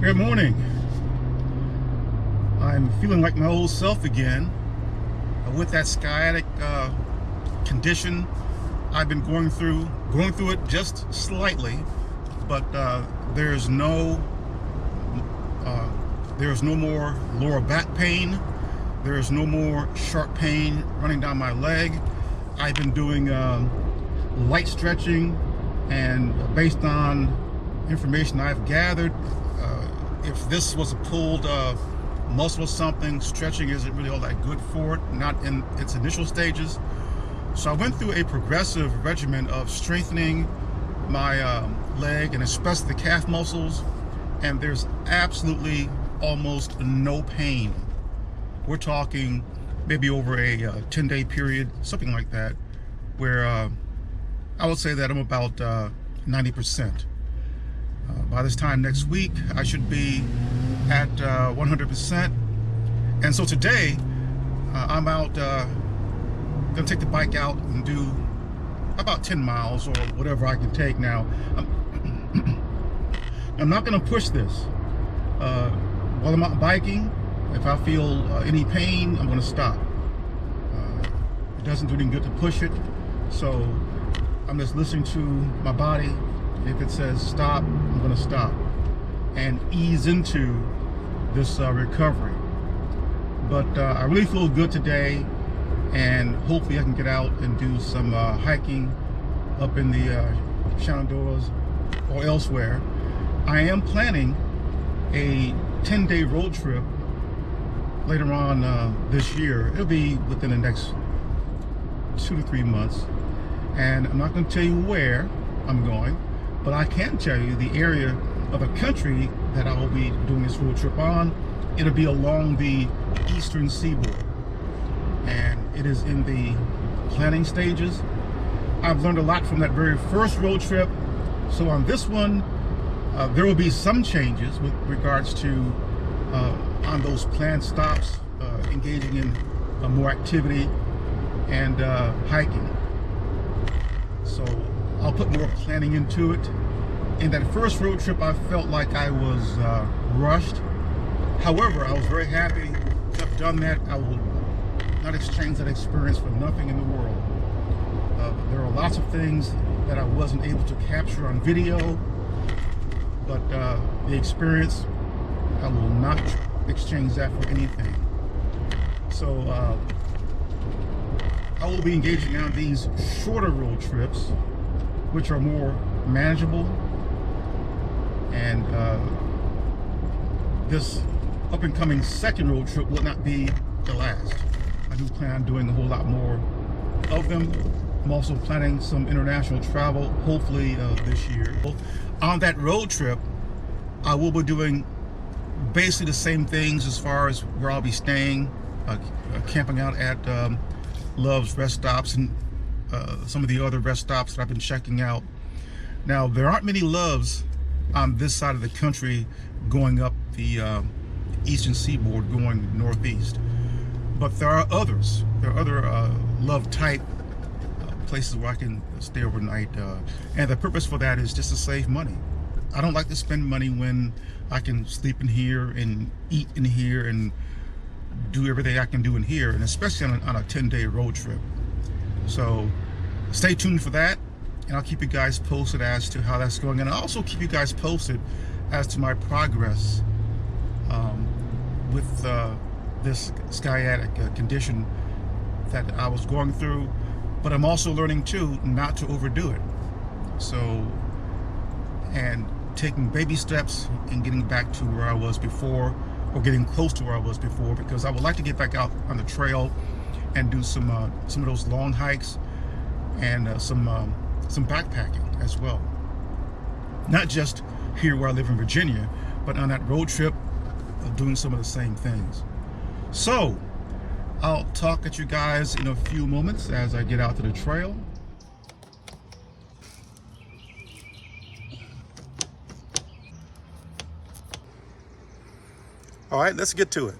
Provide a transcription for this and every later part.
Good morning. I'm feeling like my old self again with that sciatic condition. I've been going through it just slightly, but there's no more lower back pain. There's no more sharp pain running down my leg. I've been doing light stretching, and based on information I've gathered, if this was a pulled muscle or something, stretching isn't really all that good for it, not in its initial stages. So I went through a progressive regimen of strengthening my leg, and especially the calf muscles, and there's absolutely almost no pain. We're talking maybe over a 10-day period, something like that, where I would say that I'm about 90%. By this time next week, I should be at 100%. And so today, I'm out, gonna take the bike out and do about 10 miles or whatever I can take now. I'm not gonna push this. While I'm out biking, if I feel any pain, I'm gonna stop. It doesn't do any good to push it. So I'm just listening to my body. If it says stop, I'm gonna stop and ease into this recovery. But I really feel good today, and hopefully I can get out and do some hiking up in the Shenandoahs or elsewhere. I am planning a 10-day road trip later on this year. It'll be within the next 2 to 3 months, and I'm not going to tell you where I'm going, but I can tell you the area of the country that I will be doing this road trip on. It'll be along the eastern seaboard, and it is in the planning stages. I've learned a lot from that very first road trip, so on this one there will be some changes with regards to on those planned stops, engaging in more activity and hiking. So I'll put more planning into it. In that first road trip, I felt like I was rushed. However, I was very happy to have done that. I will not exchange that experience for nothing in the world. There are lots of things that I wasn't able to capture on video, but the experience, I will not exchange that for anything. So I will be engaging on these shorter road trips, which are more manageable, and this up and coming second road trip will not be the last. I do plan on doing a whole lot more of them. I'm also planning some international travel, hopefully this year. On that road trip, I will be doing basically the same things as far as where I'll be staying, camping out at Love's rest stops and some of the other rest stops that I've been checking out. Now, there aren't many Loves on this side of the country going up the eastern seaboard, going northeast, but there are others. There are other Love type places where I can stay overnight, and the purpose for that is just to save money. I don't like to spend money when I can sleep in here and eat in here and do everything I can do in here, and especially on a 10-day road trip. So stay tuned for that, and I'll keep you guys posted as to how that's going, and I'll also keep you guys posted as to my progress with this sciatic condition that I was going through. But I'm also learning too not to overdo it. So, and taking baby steps and getting back to where I was before, or getting close to where I was before, because I would like to get back out on the trail and do some of those long hikes and some backpacking as well. Not just here where I live in Virginia, but on that road trip, doing some of the same things. So I'll talk at you guys in a few moments as I get out to the trail. All right, let's get to it.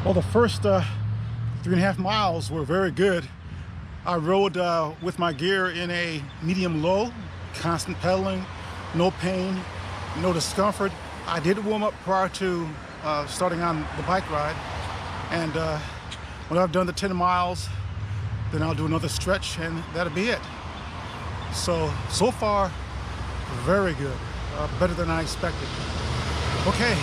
Well, the first 3.5 miles were very good. I rode with my gear in a medium low, constant pedaling, no pain, no discomfort. I did warm up prior to starting on the bike ride, and when I've done the 10 miles, then I'll do another stretch and that'll be it. So far, very good, better than I expected. Okay.